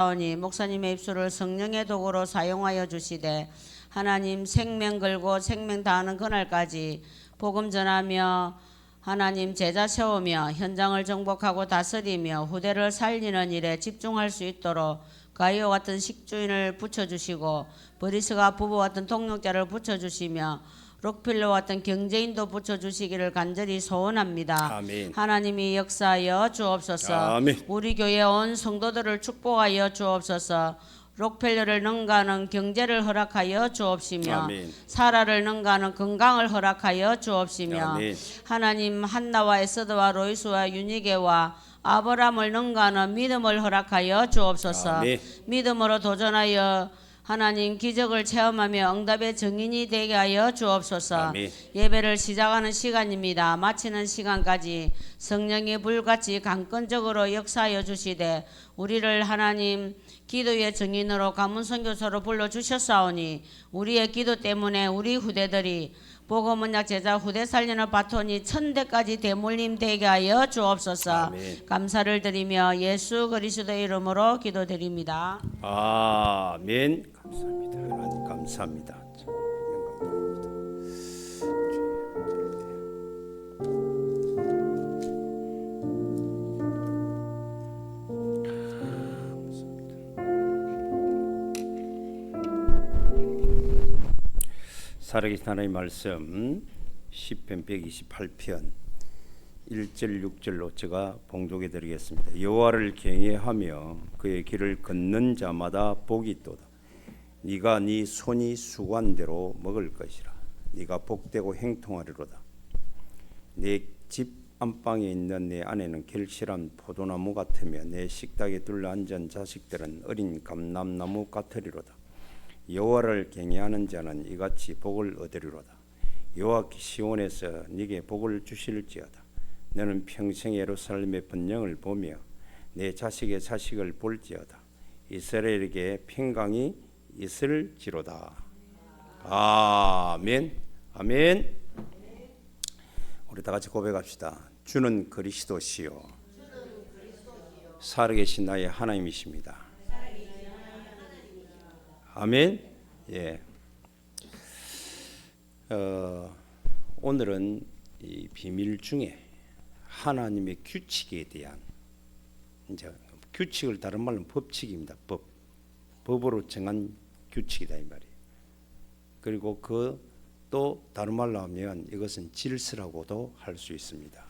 하오니 목사님의 입술을 성령의 도구로 사용하여 주시되 하나님 생명 걸고 생명 다하는 그날까지 복음 전하며 하나님 제자 세우며 현장을 정복하고 다스리며 후대를 살리는 일에 집중할 수 있도록 가이오 같은 식주인을 붙여주시고 브리스가 부부 같은 동력자를 붙여주시며 록필러와 같은 경제인도 붙여주시기를 간절히 소원합니다. 아멘. 하나님이 역사하여 주옵소서. 아멘. 우리 교회 온 성도들을 축복하여 주옵소서. 록펠러를 능가하는 경제를 허락하여 주옵시며 아멘. 사라를 능가하는 건강을 허락하여 주옵시며 아멘. 하나님 한나와 에스더와 로이스와 유니게와 아브라함을 능가하는 믿음을 허락하여 주옵소서. 아멘. 믿음으로 도전하여 하나님 기적을 체험하며 응답의 증인이 되게 하여 주옵소서. 아멘. 예배를 시작하는 시간입니다. 마치는 시간까지 성령이 불같이 강건적으로 역사하여 주시되 우리를 하나님 기도의 증인으로 가문 선교사로 불러주셨사오니 우리의 기도 때문에 우리 후대들이 복음 언약 제자 후대 살리는 바톤이 천대까지 대물림 되게 하여 주옵소서. 아멘. 감사를 드리며 예수 그리스도의 이름으로 기도드립니다. 아멘. 감사합니다. 하나님 감사합니다. 살아계신 하나님의 말씀 시편 128편 1절 6절로 제가 봉독해 드리겠습니다. 여호와를 경외하며 그의 길을 걷는 자마다 복이 있도다. 네가 네 손이 수고한 대로 먹을 것이라. 네가 복되고 행통하리로다. 내 집 안방에 있는 내 아내는 결실한 포도나무 같으며 내 식탁에 둘러앉은 자식들은 어린 감람나무 같으리로다. 여호와를 경외하는 자는 이같이 복을 얻으리로다. 여호와께 시온에서 네게 복을 주실지어다. 너는 평생 예루살렘의 번영을 보며 내 자식의 자식을 볼지어다. 이스라엘에게 평강이 있을지로다. 아멘. 아멘. 우리 다 같이 고백합시다. 주는 그리스도시요 살아계신 나의 하나님이십니다. 아멘. 예. 오늘은 이 비밀 중에 하나님의 규칙에 대한 이제 규칙을 다른 말로 법칙입니다. 법으로 정한 규칙이다 이 말이에요. 그리고 그 또 다른 말로 하면 이것은 질서라고도 할 수 있습니다.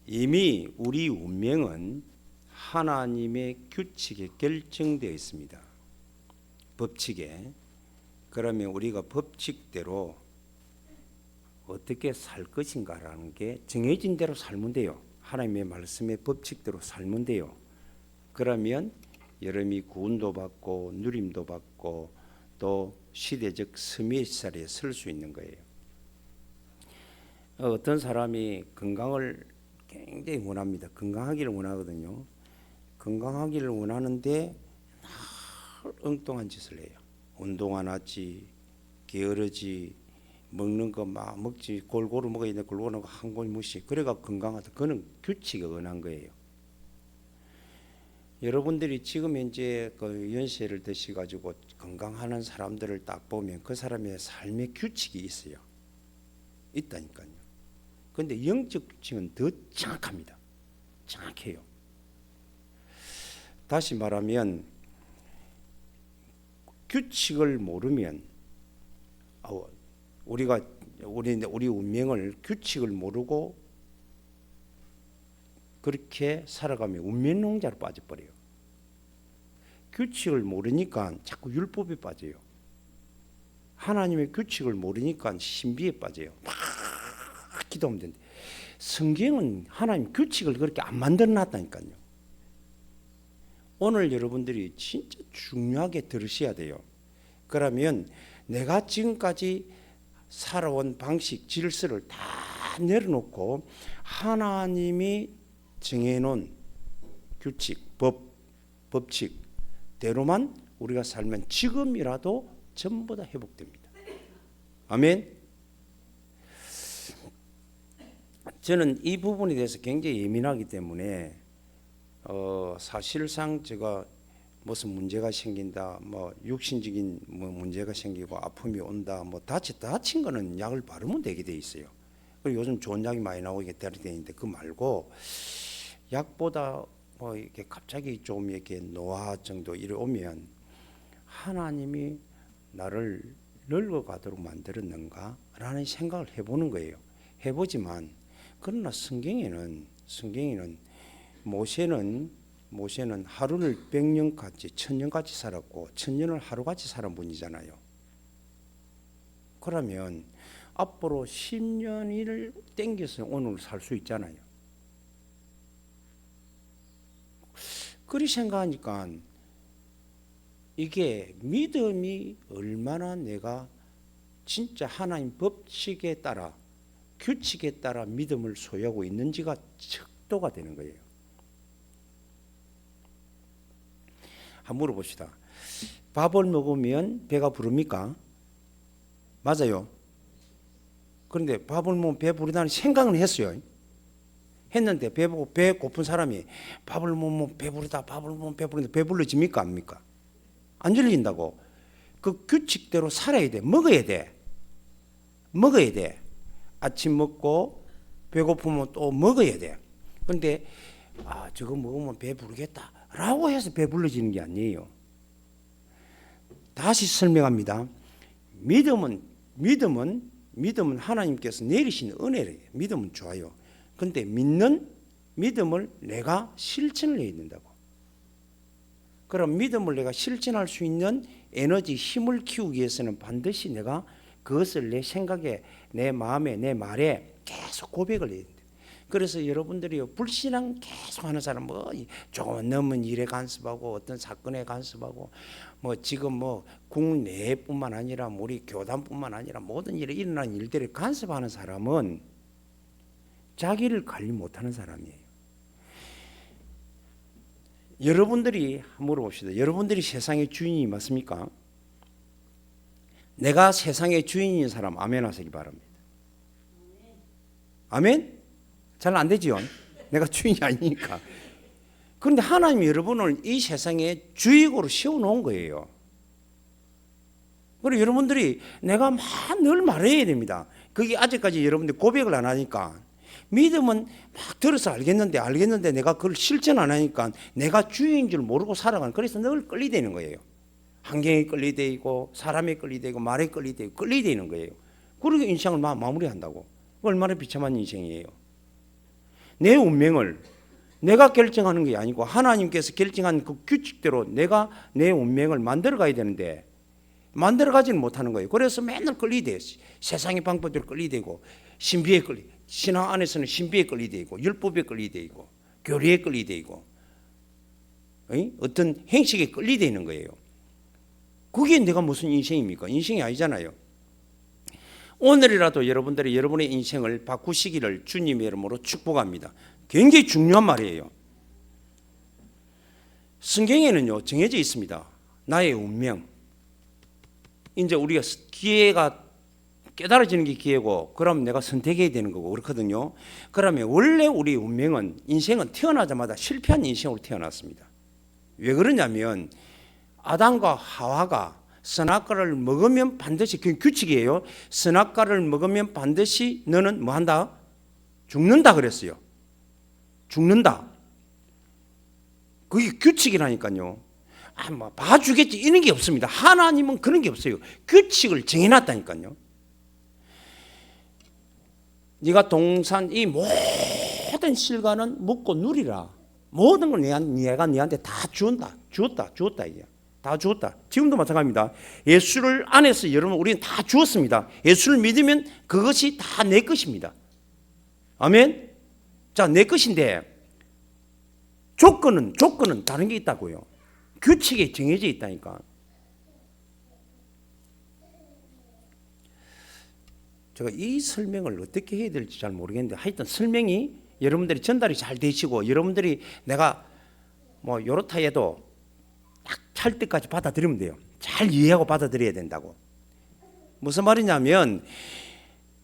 이미 우리 운명은 하나님의 규칙에 결정되어 있습니다. 법칙에. 그러면 우리가 법칙대로 어떻게 살 것인가라는 게 정해진 대로 살면 돼요. 하나님의 말씀의 법칙대로 살면 돼요. 그러면 여러분이 구원도 받고 누림도 받고 또 시대적 스미의 자리에 설 수 있는 거예요. 어떤 사람이 건강을 굉장히 원합니다. 건강하기를 원하거든요. 건강하기를 원하는데 늘 엉뚱한 짓을 해요. 운동 안 하지, 게으르지, 먹는 거 막 먹지, 골고루 먹어야 되는데 골고루 먹고 한 골 무시. 그래가 건강하다. 그거는 규칙에 언한 거예요. 여러분들이 지금 현재 그 연세를 드셔가지고 건강하는 사람들을 딱 보면 그 사람의 삶의 규칙이 있어요. 있다니까요. 그런데 영적 규칙은 더 정확합니다. 정확해요. 다시 말하면 규칙을 모르면 우리 운명을 규칙을 모르고 그렇게 살아가면 운명농자로 빠져버려요. 규칙을 모르니까 자꾸 율법에 빠져요. 하나님의 규칙을 모르니까 신비에 빠져요. 막 기도하면 되는데 성경은 하나님 규칙을 그렇게 안 만들어놨다니까요. 오늘 여러분들이 진짜 중요하게 들으셔야 돼요. 그러면 내가 지금까지 살아온 방식, 질서를 다 내려놓고 하나님이 정해놓은 규칙, 법칙대로만 우리가 살면 지금이라도 전부 다 회복됩니다. 아멘. 저는 이 부분에 대해서 굉장히 예민하기 때문에 사실상 제가 무슨 문제가 생긴다, 뭐 육신적인 뭐 문제가 생기고 아픔이 온다, 뭐 다친 거는 약을 바르면 되게 돼 있어요. 그리고 요즘 좋은 약이 많이 나오게 되어 있는데 그 말고 약보다 뭐 이렇게 갑자기 좀 이렇게 노화 정도 이래 오면 하나님이 나를 늙어가도록 만들었는가라는 생각을 해보는 거예요. 해보지만 그러나 성경에는 모세는 하루를 100년같이 1000년같이 살았고 1000년을 하루같이 살은 분이잖아요. 그러면 앞으로 10년을 땡겨서 오늘 살 수 있잖아요. 그리 생각하니까 이게 믿음이 얼마나 내가 진짜 하나님 법칙에 따라 규칙에 따라 믿음을 소유하고 있는지가 척도가 되는 거예요. 한번 물어봅시다. 밥을 먹으면 배가 부릅니까? 맞아요. 그런데 밥을 먹으면 배 부르다는 생각은 했어요. 했는데 배 고픈 사람이 밥을 먹으면 배부르다, 밥을 먹으면 배부른다, 배불러집니까? 압니까? 안 질린다고. 그 규칙대로 살아야 돼. 먹어야 돼. 아침 먹고 배고프면 또 먹어야 돼. 그런데 저거 먹으면 배부르겠다 라고 해서 배불러지는 게 아니에요. 다시 설명합니다. 믿음은 하나님께서 내리신 은혜래요. 믿음은 좋아요. 근데 믿는 믿음을 내가 실천을 해야 된다고. 그럼 믿음을 내가 실천할 수 있는 에너지, 힘을 키우기 위해서는 반드시 내가 그것을 내 생각에, 내 마음에, 내 말에 계속 고백을 해야 된다. 그래서 여러분들이 불신앙 계속 하는 사람, 뭐 조금 넘은 일에 간섭하고 어떤 사건에 간섭하고 뭐 지금 뭐 국내뿐만 아니라 우리 교단뿐만 아니라 모든 일에 일어나는 일들에 간섭하는 사람은 자기를 관리 못하는 사람이에요. 여러분들이 물어봅시다. 여러분들이 세상의 주인이 맞습니까? 내가 세상의 주인인 사람 아멘 하시기 바랍니다. 아멘? 잘 안 되지요? 내가 주인이 아니니까. 그런데 하나님이 여러분을 이 세상에 주인으로 세워놓은 거예요. 그리고 여러분들이 내가 늘 말해야 됩니다. 그게 아직까지 여러분들 고백을 안 하니까 믿음은 막 들어서 알겠는데 내가 그걸 실천 안 하니까 내가 주인인 줄 모르고 살아가는, 그래서 늘 끌리대는 거예요. 환경에 끌리대고 사람에 끌리대고 말에 끌리대고 끌리대는 거예요. 그리고 인생을 마무리한다고. 얼마나 비참한 인생이에요. 내 운명을 내가 결정하는 게 아니고 하나님께서 결정한 그 규칙대로 내가 내 운명을 만들어 가야 되는데 만들어 가지는 못하는 거예요. 그래서 맨날 끌리대. 세상의 방법대로 끌리대고 신비에 신앙 안에서는 신비에 끌리대고 율법에 끌리대고 교리에 끌리대고 어떤 행식에 끌리대는 거예요. 그게 내가 무슨 인생입니까? 인생이 아니잖아요. 오늘이라도 여러분들이 여러분의 인생을 바꾸시기를 주님의 이름으로 축복합니다. 굉장히 중요한 말이에요. 성경에는요 정해져 있습니다. 나의 운명. 이제 우리가 기회가 깨달아지는 게 기회고, 그럼 내가 선택해야 되는 거고 그렇거든요. 그러면 원래 우리 운명은, 인생은 태어나자마자 실패한 인생으로 태어났습니다. 왜 그러냐면 아담과 하와가 선악과를 먹으면 반드시, 그게 규칙이에요. 선악과를 먹으면 반드시 너는 뭐 한다? 죽는다 그랬어요. 죽는다. 그게 규칙이라니까요. 뭐 봐주겠지 이런 게 없습니다. 하나님은 그런 게 없어요. 규칙을 정해놨다니까요. 네가 동산 이 모든 실과는 먹고 누리라. 모든 걸 내가 네한테 다 주었다 이게. 다 주었다. 지금도 마찬가지입니다. 예수를 안에서 여러분 우리는 다 주었습니다. 예수를 믿으면 그것이 다 내 것입니다. 아멘. 자, 내 것인데 조건은 다른 게 있다고요. 규칙에 정해져 있다니까. 제가 이 설명을 어떻게 해야 될지 잘 모르겠는데 하여튼 설명이 여러분들이 전달이 잘 되시고 여러분들이 내가 뭐 요렇다 해도 딱 찰 때까지 받아들이면 돼요. 잘 이해하고 받아들여야 된다고. 무슨 말이냐면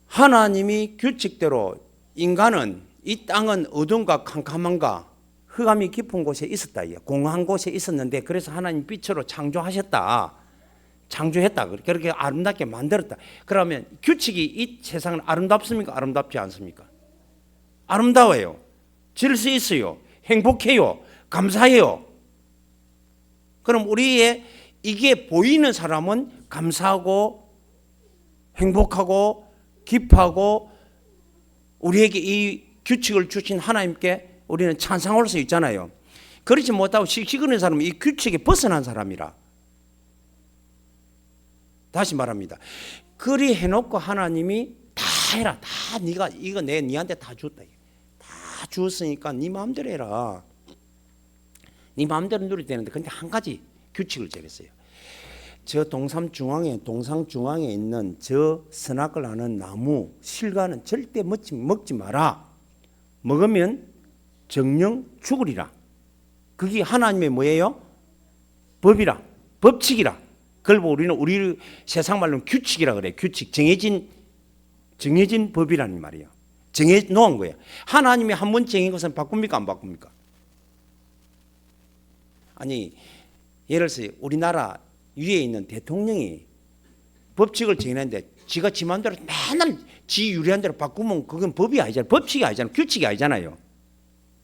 하나님이 규칙대로 인간은 이 땅은 어둠과 캄캄함과 흑암이 깊은 곳에 있었다. 공한 곳에 있었는데 그래서 하나님 빛으로 창조하셨다. 창조했다. 그렇게 아름답게 만들었다. 그러면 규칙이 이 세상은 아름답습니까? 아름답지 않습니까? 아름다워요. 질서 있어요. 행복해요. 감사해요. 그럼 우리의 이게 보이는 사람은 감사하고 행복하고 기뻐하고 우리에게 이 규칙을 주신 하나님께 우리는 찬송할 수 있잖아요. 그렇지 못하고 시기거리는 사람은 이 규칙에 벗어난 사람이라. 다시 말합니다. 그리 해놓고 하나님이 다 해라. 다 네가 이거 내 니한테 다 줬다. 다 주었으니까 네 마음대로 해라. 네 마음대로 누려야 되는데 근데 한 가지 규칙을 정했어요. 저 동상 중앙에 있는 저 선악을 하는 나무 실과는 절대 먹지 마라. 먹으면 정령 죽으리라. 그게 하나님의 뭐예요? 법이라. 법칙이라. 그걸 우리는 우리 세상 말로는 규칙이라 그래요. 규칙. 정해진 법이라는 말이에요. 정해 놓은 거예요. 하나님이 한 번 정한 것은 바꿉니까? 안 바꿉니까? 아니 예를 들어서 우리나라 위에 있는 대통령이 법칙을 정했는데 지가 지 마음대로 맨날 지 유리한 대로 바꾸면 그건 법이 아니잖아요. 법칙이 아니잖아요. 규칙이 아니잖아요.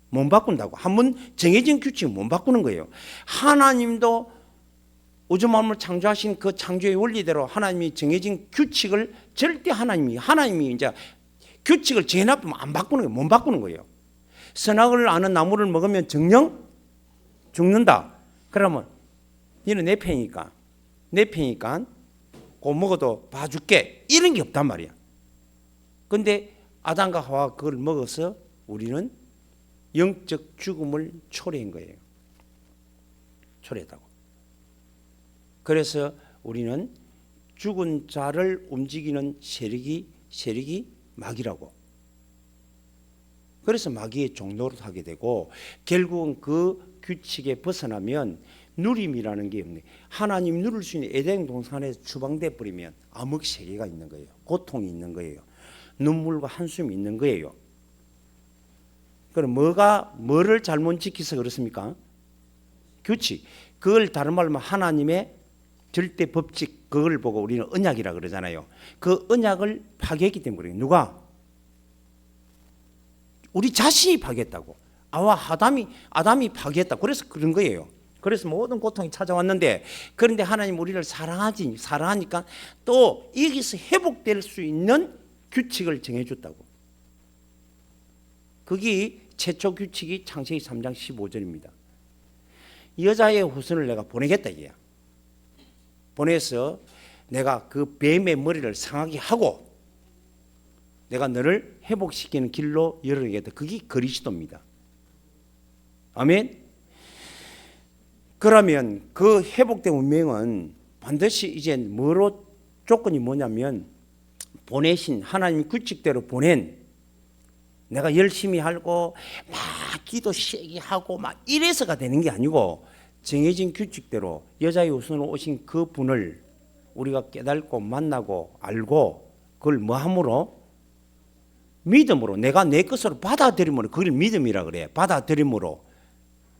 못 바꾼다고. 한 번 정해진 규칙은 못 바꾸는 거예요. 하나님도 우주 만물을 창조하신 그 창조의 원리대로 하나님이 정해진 규칙을 절대 하나님이 이제 규칙을 정해놨으면 안 바꾸는 거예요. 못 바꾸는 거예요. 선악을 아는 나무를 먹으면 정령 죽는다. 그러면 너는 내 편이니까 고 먹어도 봐줄게. 이런 게 없단 말이야. 근데 아담과 하와가 그걸 먹어서 우리는 영적 죽음을 초래한 거예요. 초래했다고. 그래서 우리는 죽은 자를 움직이는 세력이 마귀라고. 그래서 마귀의 종노릇 하게 되고 결국은 그 규칙에 벗어나면 누림이라는 게 없네. 하나님 누릴 수 있는 에덴 동산에서 추방돼 버리면 암흑 세계가 있는 거예요. 고통이 있는 거예요. 눈물과 한숨이 있는 거예요. 그럼 뭐를 잘못 지켜서 그렇습니까? 규칙. 그걸 다른 말로 하나님의 절대 법칙, 그걸 보고 우리는 언약이라 그러잖아요. 그 언약을 파괴했기 때문에 그래요. 누가? 우리 자신이 파괴했다고. 아담이 파괴했다. 그래서 그런 거예요. 그래서 모든 고통이 찾아왔는데, 그런데 하나님 우리를 사랑하니까 또 여기서 회복될 수 있는 규칙을 정해줬다고. 그게 최초 규칙이 창세기 3장 15절입니다. 여자의 후손을 내가 보내겠다 이게야. 보내서 내가 그 뱀의 머리를 상하게 하고 내가 너를 회복시키는 길로 열어야겠다. 그게 그리스도입니다. 아멘. 그러면 그 회복된 운명은 반드시 이제 뭐로 조건이 뭐냐면 보내신 하나님 규칙대로 보낸 내가 열심히 하고 막 기도 세게 하고 막 이래서가 되는 게 아니고 정해진 규칙대로 여자의 후손으로 오신 그 분을 우리가 깨닫고 만나고 알고 그걸 뭐함으로? 믿음으로 내가 내 것으로 받아들임으로 그걸 믿음이라 그래. 받아들임으로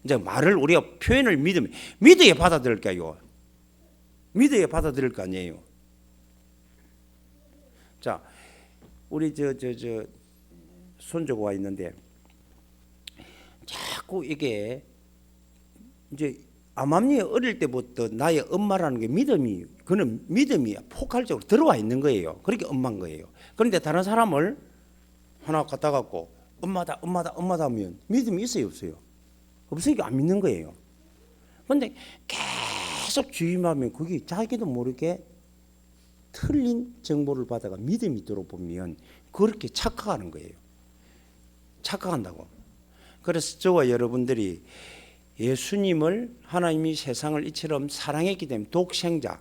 이제 말을 우리가 표현을 믿어야 받아들일까요? 믿어야 받아들일 거 아니에요. 자, 우리 저 손주가 와 있는데 자꾸 이게 이제 암암리에 어릴 때부터 나의 엄마라는 게 그는 믿음이 폭발적으로 들어와 있는 거예요. 그렇게 엄마인 거예요. 그런데 다른 사람을 하나 갖다 갖고 엄마다 하면 믿음이 있어요, 없어요? 없으니까 안 믿는 거예요. 그런데 계속 주임하면 그게 자기도 모르게 틀린 정보를 받아가 믿음이 들어보면 그렇게 착각하는 거예요. 착각한다고. 그래서 저와 여러분들이 예수님을 하나님이 세상을 이처럼 사랑했기 때문에 독생자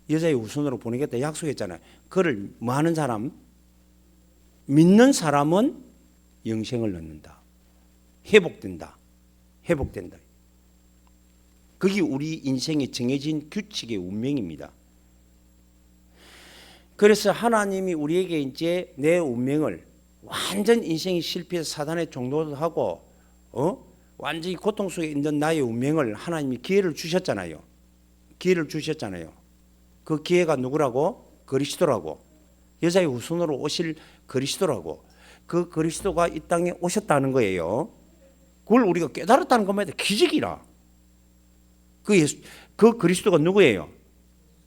여자의 후손으로 보내겠다 약속했잖아요. 그를 뭐 하는 사람? 믿는 사람은 영생을 얻는다. 회복된다. 그게 우리 인생에 정해진 규칙의 운명입니다. 그래서 하나님이 우리에게 이제 내 운명을 완전 인생이 실패해서 사단의 종노릇하고 완전히 고통 속에 있는 나의 운명을 하나님이 기회를 주셨잖아요. 기회를 주셨잖아요. 그 기회가 누구라고? 그리스도라고. 여자의 후손으로 오실 그리스도라고. 그 그리스도가 이 땅에 오셨다는 거예요. 그걸 우리가 깨달았다는 것만 해도 기적이라. 그 그리스도가 누구예요?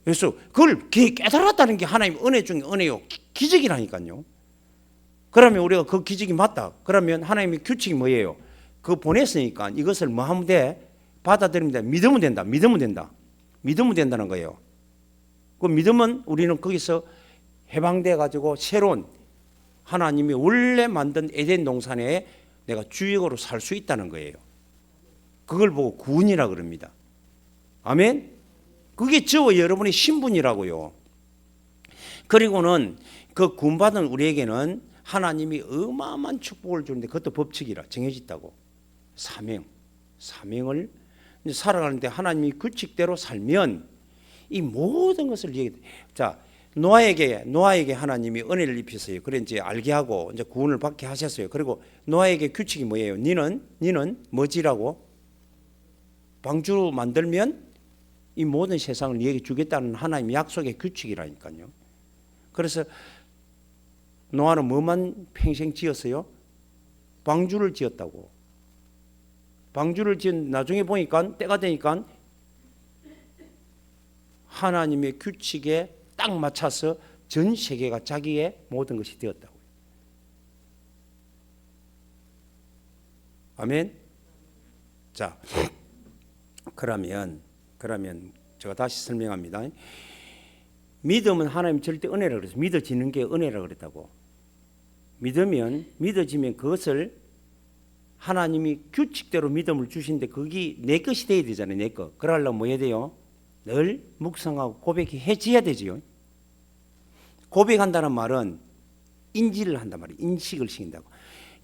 예수. 그걸 깨달았다는 게 하나님 은혜 중에 은혜요. 기적이라니까요. 그러면 우리가 그 기적이 맞다. 그러면 하나님의 규칙이 뭐예요? 그거 보냈으니까 이것을 뭐 하면 돼? 받아들이면 돼. 믿으면 된다. 믿으면 된다. 믿으면 된다는 거예요. 그 믿으면 우리는 거기서 해방돼 가지고 새로운 하나님이 원래 만든 에덴 동산에 내가 주역으로 살 수 있다는 거예요. 그걸 보고 구원이라 그럽니다. 아멘. 그게 저와 여러분의 신분이라고요. 그리고는 그 구원받은 우리에게는 하나님이 어마어마한 축복을 주는데 그것도 법칙이라 정해졌다고. 사명을 살아가는데 하나님이 규칙대로 살면 이 모든 것을 얘기해. 자, 노아에게 하나님이 은혜를 입히세요. 그래 이제 알게 하고 이제 구원을 받게 하셨어요. 그리고 노아에게 규칙이 뭐예요? 니는 뭐지라고? 방주 만들면 이 모든 세상을 너에게 주겠다는 하나님의 약속의 규칙이라니까요. 그래서 노아는 뭐만 평생 지었어요? 방주를 지었다고. 방주를 지은 나중에 보니까 때가 되니까 하나님의 규칙에 딱 맞춰서 전 세계가 자기의 모든 것이 되었다고. 아멘. 자, 그러면 제가 다시 설명합니다. 믿음은 하나님 절대 은혜라 그랬어요. 믿어지는 게 은혜라 그랬다고. 믿어지면 그것을 하나님이 규칙대로 믿음을 주신데 그게 내 것이 돼야 되잖아요. 내 것. 그러려면 뭐 해야 돼요? 늘 묵상하고 고백해져야 되지요. 고백한다는 말은 인지를 한단 말이에요. 인식을 시킨다고.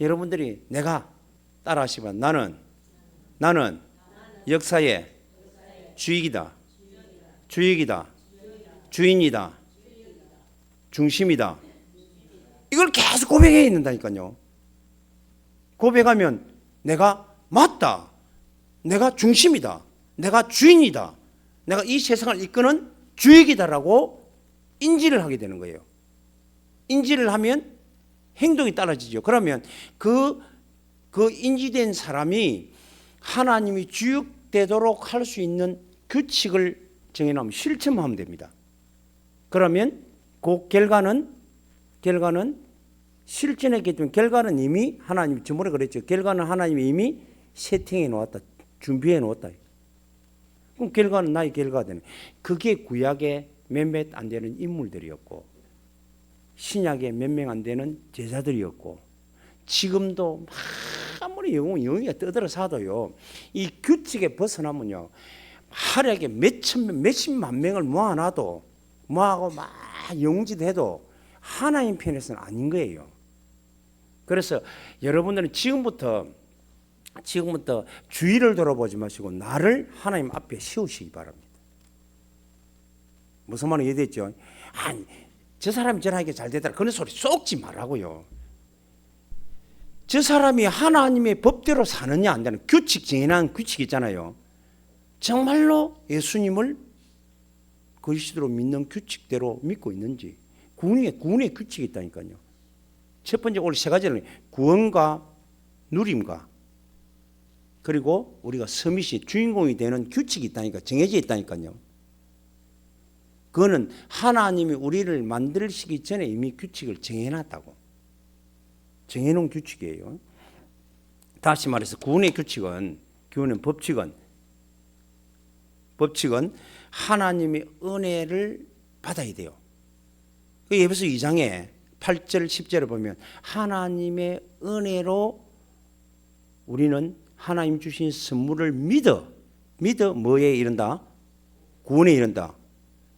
여러분들이 내가 따라하시면 나는 역사의 주역이다. 주인이다. 중심이다. 이걸 계속 고백해야 된다니까요. 고백하면 내가 맞다. 내가 중심이다. 내가 주인이다. 내가 이 세상을 이끄는 주역이다라고 인지를 하게 되는 거예요. 인지를 하면 행동이 따라지죠. 그러면 그 인지된 사람이 하나님이 주역되도록 할 수 있는 규칙을 정해놓으면 실천하면 됩니다. 그러면 그 결과는 실천했기 때문에 결과는 이미 하나님이 저번에 그랬죠. 결과는 하나님이 이미 세팅해 놓았다. 준비해 놓았다. 그럼 결과는 나의 결과가 되네. 그게 구약에 몇몇 안 되는 인물들이었고 신약에 몇 명 안 되는 제자들이었고 지금도 아무리 영웅이가 떠들어 사도요. 이 규칙에 벗어나면요. 하루에 몇십만 명을 모아놔도 모아고 막 영지도 해도 하나님 편에서는 아닌 거예요. 그래서 여러분들은 지금부터 주위를 돌아보지 마시고 나를 하나님 앞에 세우시기 바랍니다. 무슨 말은 이해됐죠? 아니, 저 사람이 저렇게 잘 되더라. 그런 소리 쏟지 말라고요. 저 사람이 하나님의 법대로 사느냐 안 되는 규칙 정해놓은 규칙 있잖아요. 정말로 예수님을 그리스도로 믿는 규칙대로 믿고 있는지 구원의 규칙이 있다니까요. 첫 번째 오늘 세 가지는 구원과 누림과 그리고 우리가 서밋이 주인공이 되는 규칙이 있다니까 정해져 있다니까요. 그거는 하나님이 우리를 만들시기 전에 이미 규칙을 정해놨다고. 정해놓은 규칙이에요. 다시 말해서 구원의 법칙은 하나님의 은혜를 받아야 돼요. 에베소 2장에 8절 10절을 보면 하나님의 은혜로 우리는 하나님 주신 선물을 믿어 뭐에 이른다? 구원에 이른다.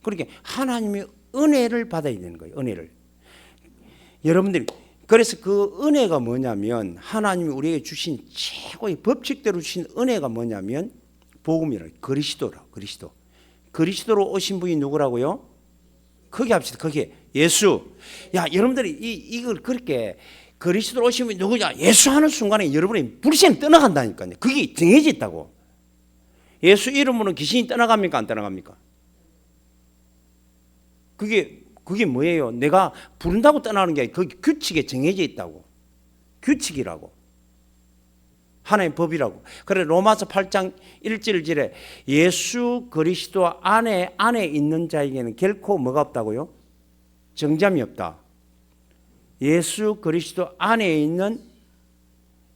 그렇게 하나님의 은혜를 받아야 되는 거예요. 은혜를. 여러분들이 그래서 그 은혜가 뭐냐면 하나님이 우리에게 주신 최고의 법칙대로 주신 은혜가 뭐냐면 복음이라 그리스도라. 그리스도로 오신 분이 누구라고요? 거기 합시다. 거기 예수. 야, 여러분들이 이걸 그렇게 그리스도로 오시면 누구냐? 예수 하는 순간에 여러분이 불신이 떠나간다니까요. 그게 정해져 있다고. 예수 이름으로 귀신이 떠나갑니까? 안 떠나갑니까? 그게 뭐예요? 내가 부른다고 떠나는 게 아니라 그게 규칙에 정해져 있다고. 규칙이라고. 하나님의 법이라고. 그래 로마서 8장 1절에 예수 그리스도 안에 있는 자에게는 결코 뭐가 없다고요? 정잠이 없다. 예수 그리스도 안에 있는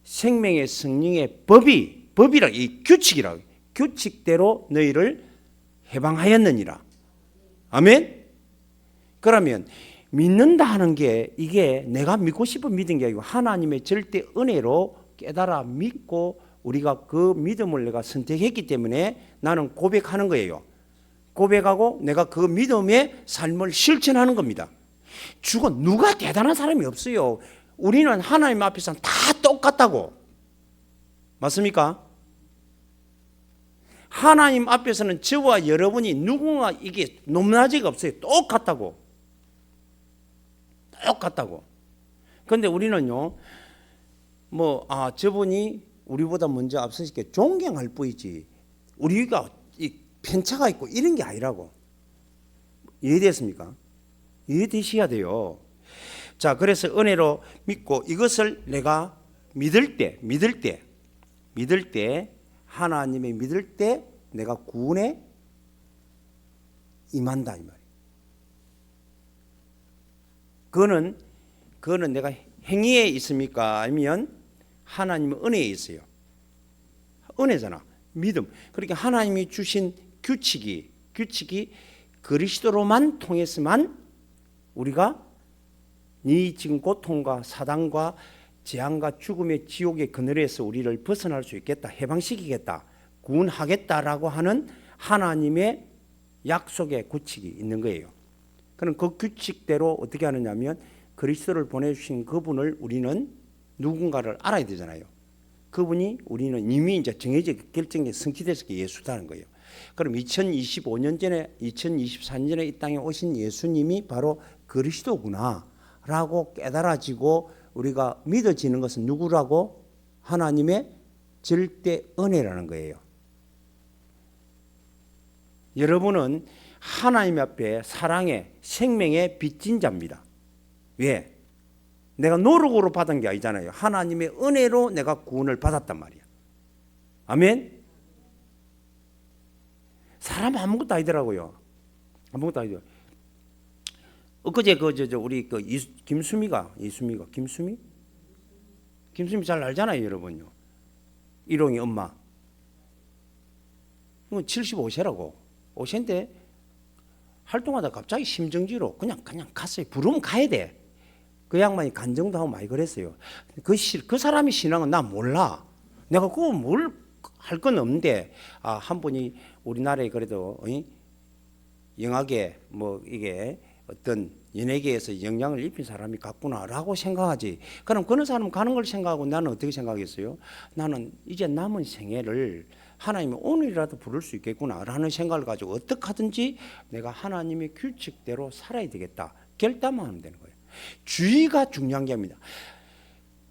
생명의 성령의 법이라 이 규칙이라고. 규칙대로 너희를 해방하였느니라. 아멘. 그러면 믿는다 하는 게 이게 내가 믿고 싶은 믿은 게 아니고 하나님의 절대 은혜로 깨달아 믿고 우리가 그 믿음을 내가 선택했기 때문에 나는 고백하는 거예요. 고백하고 내가 그 믿음의 삶을 실천하는 겁니다. 누가 대단한 사람이 없어요. 우리는 하나님 앞에서는 다 똑같다고. 맞습니까? 하나님 앞에서는 저와 여러분이 누군가 이게 높낮이가 없어요. 똑같다고. 그런데 우리는요, 저분이 우리보다 먼저 앞서시게 존경할 뿐이지, 우리가 편차가 있고 이런 게 아니라고. 이해됐습니까? 이해되셔야 돼요. 자, 그래서 은혜로 믿고 이것을 내가 믿을 때, 하나님의 믿을 때 내가 구원에 임한다 이 말이에요. 그거는 내가 행위에 있습니까? 아니면 하나님의 은혜에 있어요? 은혜잖아. 믿음. 그러니까 하나님이 주신 규칙이 그리스도로만 통해서만 우리가 네 지금 고통과 사단과 재앙과 죽음의 지옥의 그늘에서 우리를 벗어날 수 있겠다. 해방시키겠다. 구원하겠다라고 하는 하나님의 약속의 규칙이 있는 거예요. 그럼 그 규칙대로 어떻게 하느냐면 그리스도를 보내주신 그분을 우리는 누군가를 알아야 되잖아요. 그분이 우리는 이미 이제 정해져 결정에 성취돼서 예수다는 거예요. 그럼 2024년 전에 이 땅에 오신 예수님이 바로 그리스도구나라고 깨달아지고 우리가 믿어지는 것은 누구라고? 하나님의 절대 은혜라는 거예요. 여러분은 하나님 앞에 사랑의 생명의 빚진 자입니다. 왜? 내가 노력으로 받은 게 아니잖아요. 하나님의 은혜로 내가 구원을 받았단 말이야. 아멘? 사람 아무것도 아니더라고요. 아무것도 아니죠. 엊그제 우리 김수미 잘 알잖아요, 여러분요. 일용이 엄마. 75세라고. 5세인데 활동하다 갑자기 심정지로 그냥 갔어요. 부르면 가야 돼. 그 양반이 간증도 하고 많이 그랬어요. 그 사람이 신앙은 나 몰라. 내가 그거 뭘 할 건 없는데 한 분이 우리나라에 그래도 영하게 이게 어떤 연예계에서 영향을 입힌 사람이 같구나라고 생각하지. 그럼 그런 사람 가는 걸 생각하고 나는 어떻게 생각했어요? 나는 이제 남은 생애를 하나님이 오늘이라도 부를 수 있겠구나라는 생각을 가지고 어떻게 하든지 내가 하나님의 규칙대로 살아야 되겠다. 결단만 하면 되는 거예요. 주의가 중요한 게 아닙니다.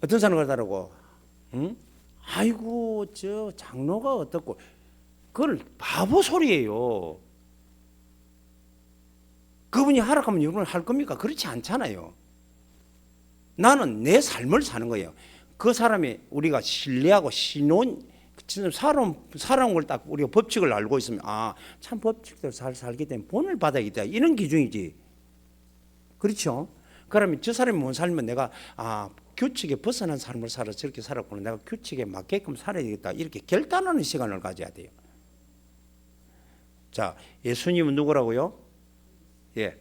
어떤 사람을 그러더라고. 아이고 저 장로가 어떻고. 그걸 바보 소리예요. 그분이 하락하면 여러분 할 겁니까? 그렇지 않잖아요. 나는 내 삶을 사는 거예요. 그 사람이 우리가 신뢰하고 살아온 걸 딱 우리가 법칙을 알고 있으면 참 법칙대로 잘 살게 되면 본을 받아야겠다. 이런 기준이지. 그렇죠? 그러면 저 사람이 못 살면 내가 규칙에 벗어난 삶을 살아 저렇게 살았구나. 내가 규칙에 맞게끔 살아야 되겠다. 이렇게 결단하는 시간을 가져야 돼요. 자, 예수님은 누구라고요? 예,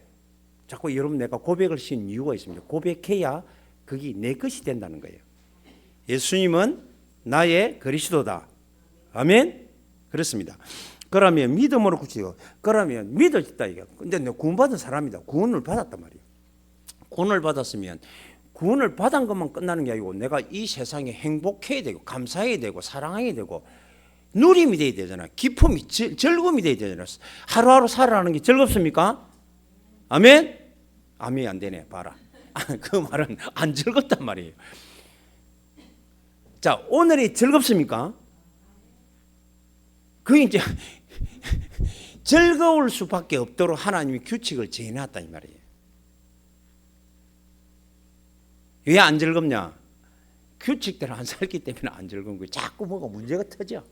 자꾸 여러분 내가 고백을 신 이유가 있습니다. 고백해야 그게 내 것이 된다는 거예요. 예수님은 나의 그리스도다. 아멘. 그렇습니다. 그러면 믿음으로 굳히고 그러면 믿어졌다 이게. 근데 내가 구원받은 사람이다. 구원을 받았단 말이에요. 구원을 받았으면 구원을 받은 것만 끝나는 게 아니고 내가 이 세상에 행복해야 되고 감사해야 되고 사랑해야 되고 누림이 돼야 되잖아. 기쁨이 즐거움이 돼야 되잖아. 하루하루 살아가는 게 즐겁습니까? 아멘? 아멘이 안 되네. 봐라. 그 말은 안 즐겁단 말이에요. 자, 오늘이 즐겁습니까? 그 이제 즐거울 수밖에 없도록 하나님이 규칙을 정해놨다 이 말이에요. 왜 안 즐겁냐? 규칙대로 안 살기 때문에 안 즐거운 거예요. 자꾸 뭐가 문제가 터져.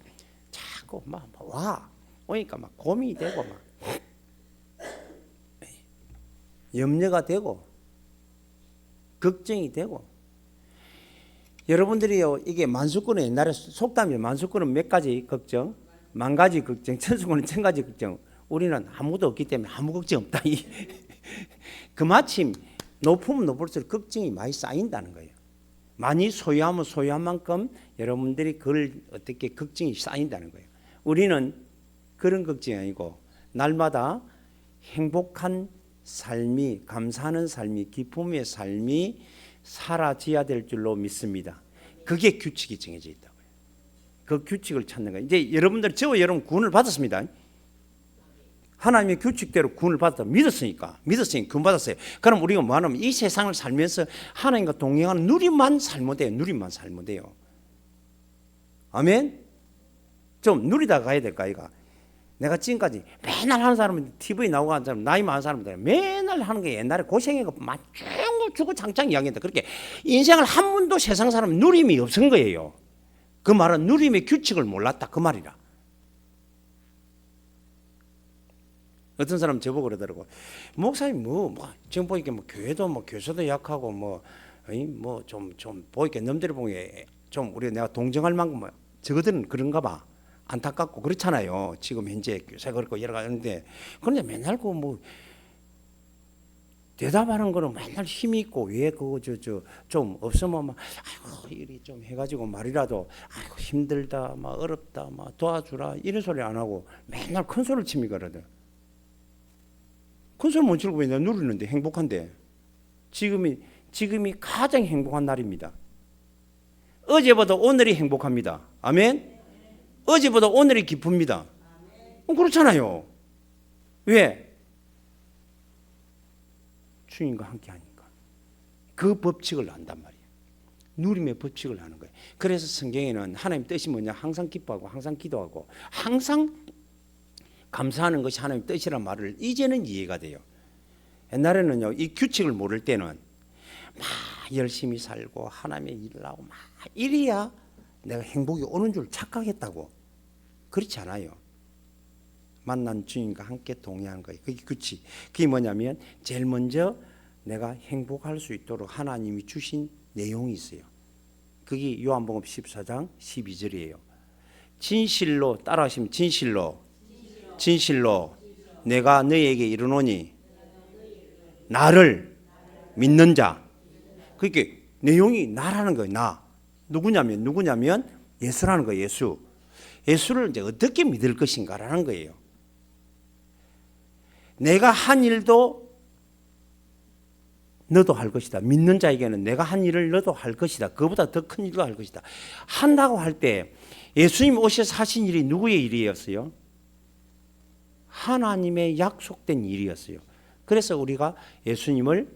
자꾸 막 와. 오니까 막 고민이 되고 막 염려가 되고 걱정이 되고. 여러분들이요, 이게 만수꾼은 옛날에 속담이 만수꾼은 몇 가지 걱정, 만 가지 걱정, 천수꾼은 천 가지 걱정. 우리는 아무도 없기 때문에 아무 걱정 없다. 그 마침 높으면 높을수록 걱정이 많이 쌓인다는 거예요. 많이 소유하면 소유한 만큼 여러분들이 그걸 어떻게 걱정이 쌓인다는 거예요. 우리는 그런 걱정이 아니고 날마다 행복한 삶이, 감사하는 삶이, 기쁨의 삶이 사라져야 될 줄로 믿습니다. 그게 규칙이 정해져 있다고요. 그 규칙을 찾는 거예요. 이제 여러분들, 저와 여러분 구원을 받았습니다. 하나님의 규칙대로 구원을 받았다. 믿었으니까 구원 받았어요. 그럼 우리가 뭐 하냐면 이 세상을 살면서 하나님과 동행하는 누리만 살면 돼요. 누리만 살면 돼요. 아멘. 좀 누리다 가야 될까 이가. 내가 지금까지 맨날 하는 사람은 TV에 나오고 하는 사람, 나이 많은 사람들 맨날 하는 게 옛날에 고생해가 맞추고 주고 장창 이야기한다. 그렇게 인생을 한 번도 세상 사람 누림이 없은 거예요. 그 말은 누림의 규칙을 몰랐다 그 말이라. 어떤 사람 저보고 그러더라고. 목사님 지금 보니까 교회도 교사도 약하고 좀 보니까 넘들이 보기에 좀 우리가 내가 동정할 만큼 저거들은 그런가 봐. 안타깝고 그렇잖아요. 지금 현재 교사 그렇고 여러 가지 하는데 그런데 맨날 대답하는 거는 맨날 힘이 있고 왜 그거 좀 없으면 아이고 일이 좀 해가지고 말이라도 아이고 힘들다 어렵다 도와주라 이런 소리 안 하고 맨날 큰 소리를 칩니까 그러든. 큰 소리 못 치고 왜 내가 누리는데 행복한데 지금이 가장 행복한 날입니다. 어제보다 오늘이 행복합니다. 아멘. 어제보다 오늘이 기쁩니다. 그렇잖아요. 왜? 주님과 함께 하니까. 그 법칙을 안단 말이에요. 누림의 법칙을 아는 거예요. 그래서 성경에는 하나님 뜻이 뭐냐 항상 기뻐하고 항상 기도하고 항상 감사하는 것이 하나님 뜻이란 말을 이제는 이해가 돼요. 옛날에는요, 이 규칙을 모를 때는 막 열심히 살고 하나님의 일을 하고 막 이래야 내가 행복이 오는 줄 착각했다고. 그렇지 않아요. 만난 주님과 함께 동행하는 거예요. 그게 규칙. 그게 뭐냐면 제일 먼저 내가 행복할 수 있도록 하나님이 주신 내용이 있어요. 그게 요한복음 14장 12절이에요. 진실로 따라하시면 진실로 내가 너희에게 이르노니 나를 믿는 자. 그게 내용이 나라는 거예요. 나. 누구냐면 예수라는 거예요. 예수를 이제 어떻게 믿을 것인가라는 거예요. 내가 한 일도 너도 할 것이다. 믿는 자에게는 내가 한 일을 너도 할 것이다. 그보다 더 큰 일도 할 것이다. 한다고 할 때 예수님 오셔서 하신 일이 누구의 일이었어요? 하나님의 약속된 일이었어요. 그래서 우리가 예수님을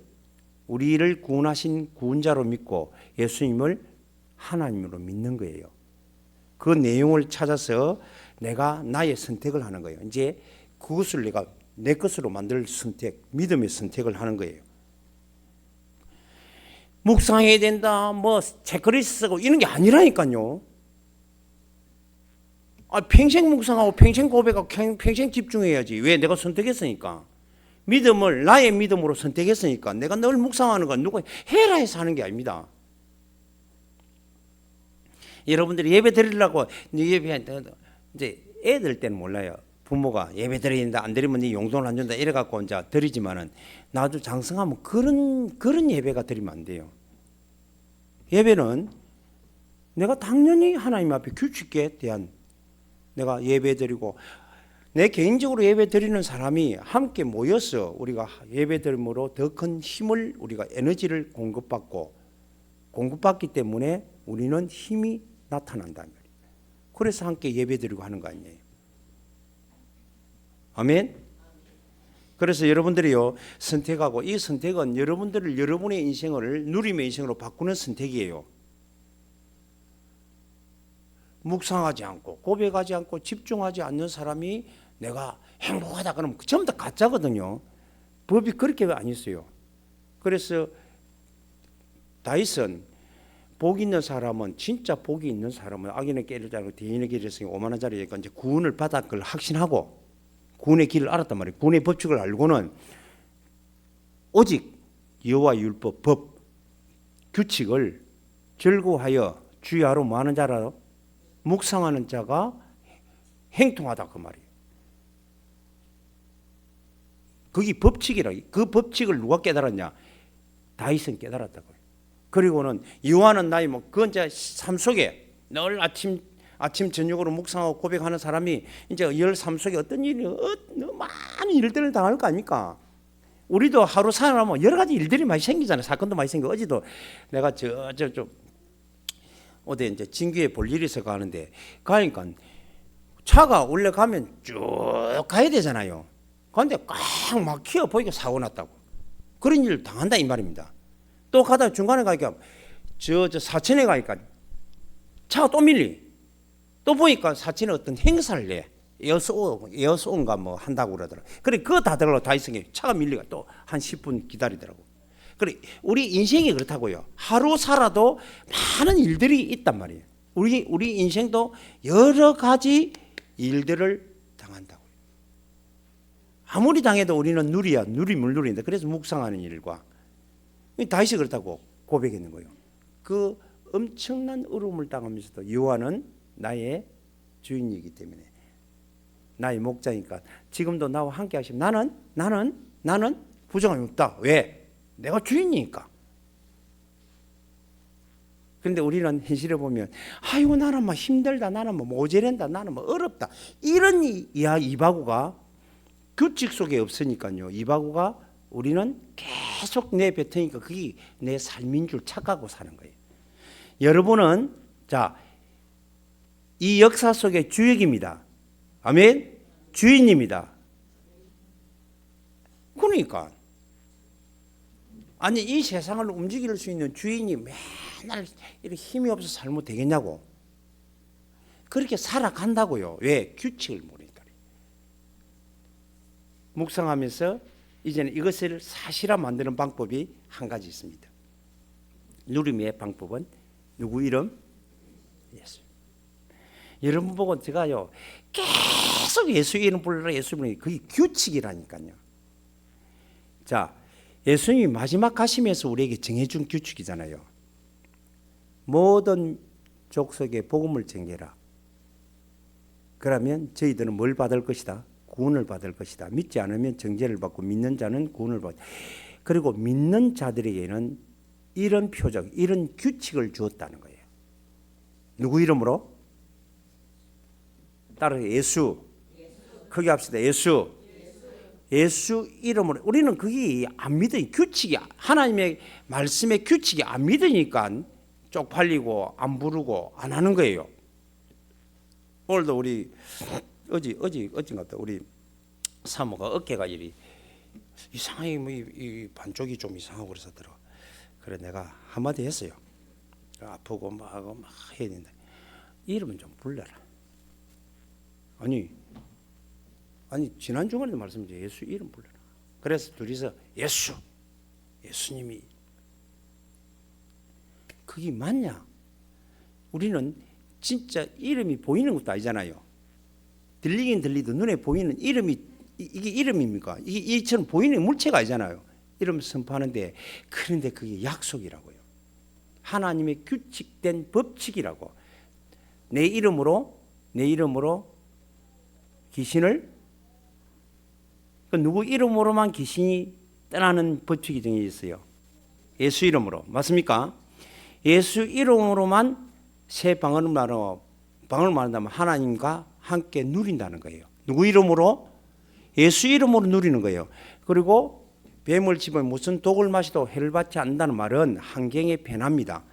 우리를 구원하신 구원자로 믿고 예수님을 하나님으로 믿는 거예요. 그 내용을 찾아서 내가 나의 선택을 하는 거예요. 이제 그것을 내가 내 것으로 만들 선택, 믿음의 선택을 하는 거예요. 묵상해야 된다, 체크리스트 쓰고 이런 게 아니라니까요. 평생 묵상하고 평생 고백하고 평생 집중해야지. 왜? 내가 선택했으니까. 믿음을 나의 믿음으로 선택했으니까 내가 늘 묵상하는 건 누가 해라 해서 하는 게 아닙니다. 여러분들이 예배 드리려고 이제 애들 때는 몰라요. 부모가 예배 드리는데 안 드리면 네 용돈을 안 준다 이래 갖고 이제 드리지만은 나도 장성하면 그런 예배가 드리면 안 돼요. 예배는 내가 당연히 하나님 앞에 규칙에 대한 내가 예배 드리고 내 개인적으로 예배 드리는 사람이 함께 모여서 우리가 예배 드림으로 더 큰 힘을 우리가 에너지를 공급받기 때문에 우리는 힘이 나타난다는 거예요. 그래서 함께 예배 드리고 하는 거 아니에요. 아멘. 그래서 여러분들이요 선택하고 이 선택은 여러분들을 여러분의 인생을 누림의 인생으로 바꾸는 선택이에요. 묵상하지 않고 고백하지 않고 집중하지 않는 사람이 내가 행복하다 그러면 전부 다 가짜거든요. 법이 그렇게 안 있어요. 그래서 다윗은 복 있는 사람은 진짜 복이 있는 사람은 악인의 길을 알고 대인의 길을 했으니 오만한 자리니까 이제 구원을 받아 그걸 확신하고 구원의 길을 알았단 말이에요. 구원의 법칙을 알고는 오직 여호와 율법 법 규칙을 즐거워하여 주야로 뭐 하는 자라 묵상하는 자가 행통하다 그 말이에요. 그게 법칙이라. 그 법칙을 누가 깨달았냐? 다윗은 깨달았다고요. 그리고는 여호와는 나의 뭐 그건 이제 삶 속에 늘 아침 저녁으로 묵상하고 고백하는 사람이 이제 열 삶 속에 어떤 일이 많은 일들을 당할 거 아닙니까? 우리도 하루 살아가면 여러 가지 일들이 많이 생기잖아요. 사건도 많이 생기고 어제도 내가 어디 이제 진교에 볼 일이 있어 가는데 가니까 차가 원래 가면 쭉 가야 되잖아요. 그런데 꽉 막혀 보이게 사고 났다고. 그런 일을 당한다 이 말입니다. 또 가다가 중간에 가니까 저 사천에 가니까 차가 또 밀리. 또 보니까 사천에 어떤 행사를 내. 에어소온가 뭐 한다고 그러더라고요. 그래 그거 다 들으러 다이성에 차가 밀리가 또 한 10분 기다리더라고. 그래 우리 인생이 그렇다고요. 하루 살아도 많은 일들이 있단 말이에요. 우리 인생도 여러 가지 일들을 당한다고요. 아무리 당해도 우리는 누림을 누리는데 그래서 묵상하는 일과 다윗이 그렇다고 고백했는 거예요. 그 엄청난 어려움을 당하면서도 여호와는 나의 주인이기 때문에 나의 목자니까 지금도 나와 함께 하시면 나는 부정함이 없다. 왜? 내가 주인이니까. 그런데 우리는 현실에 보면 아이고 나는 뭐 힘들다, 나는 뭐 모자란다, 나는 뭐 어렵다 이런 이바구가 규칙 속에 없으니까요. 이바구가 우리는 계속 내뱉으니까 그게 내 삶인 줄 착각하고 사는 거예요. 여러분은 이 역사 속의 주역입니다. 아멘. 주인입니다. 그러니까 아니 이 세상을 움직일 수 있는 주인이 맨날 이렇게 힘이 없어서 살면 되겠냐고. 그렇게 살아간다고요. 왜? 규칙을 모르니까. 묵상하면서 이제는 이것을 사실화 만드는 방법이 한 가지 있습니다. 누림의 방법은 누구 이름? 예수. 여러분 보고 제가요 계속 예수 이름 불러라 예수 이름 그게 규칙이라니까요. 자, 예수님이 마지막 가심에서 우리에게 정해준 규칙이잖아요. 모든 족속에 복음을 전개라. 그러면 저희들은 뭘 받을 것이다? 구원을 받을 것이다. 믿지 않으면 정죄를 받고 믿는 자는 구원을 받고. 그리고 믿는 자들에게는 이런 표적, 이런 규칙을 주었다는 거예요. 누구 이름으로? 따라서 예수. 크게 합시다. 예수. 예수 이름으로. 우리는 그게 안 믿으니 규칙이 하나님의 말씀의 규칙이 안 믿으니까 쪽팔리고 안 부르고 안 하는 거예요. 오늘도 우리 어젠가 우리 사모가 어깨가 이상하게 뭐 이 반쪽이 좀 이상하고 그래서더라. 그래 내가 한마디 했어요. 아프고 막 해야 된다. 이름은 좀 불러라. 아니 지난 주간에도 말씀드렸죠. 예수 이름 불러라. 그래서 둘이서 예수님이 그게 맞냐? 우리는 진짜 이름이 보이는 것도 아니잖아요. 들리긴 들리도 눈에 보이는 이름이 이게 이름입니까? 이게 이처럼 보이는 물체가 아니잖아요. 이름 선포하는데 그런데 그게 약속이라고요. 하나님의 규칙된 법칙이라고. 내 이름으로 귀신을 누구 이름으로만 귀신이 떠나는 법칙이 정해져 있어요. 예수 이름으로. 맞습니까? 예수 이름으로만 새 방을 말한다면 하나님과 함께 누린다는 거예요. 누구 이름으로? 예수 이름으로 누리는 거예요. 그리고 뱀을 집어 무슨 독을 마시도 해를 받지 않는다는 말은 환경에 변합니다.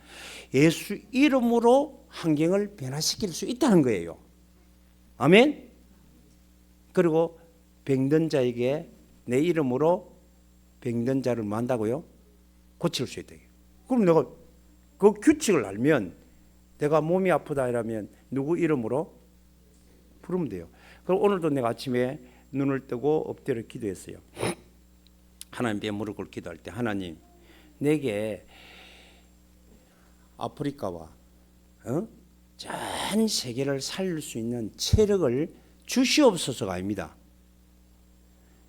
예수 이름으로 환경을 변화시킬 수 있다는 거예요. 아멘. 그리고 병든 자에게 내 이름으로 병든 자를 뭐 한다고요? 고칠 수 있다. 그럼 내가 그 규칙을 알면 내가 몸이 아프다 이러면 누구 이름으로 부르면 돼요. 그럼 오늘도 내가 아침에 눈을 뜨고 엎드려 기도했어요. 하나님께 무릎 꿇고 기도할 때 하나님 내게 아프리카와 전 세계를 살릴 수 있는 체력을 주시옵소서가 아닙니다.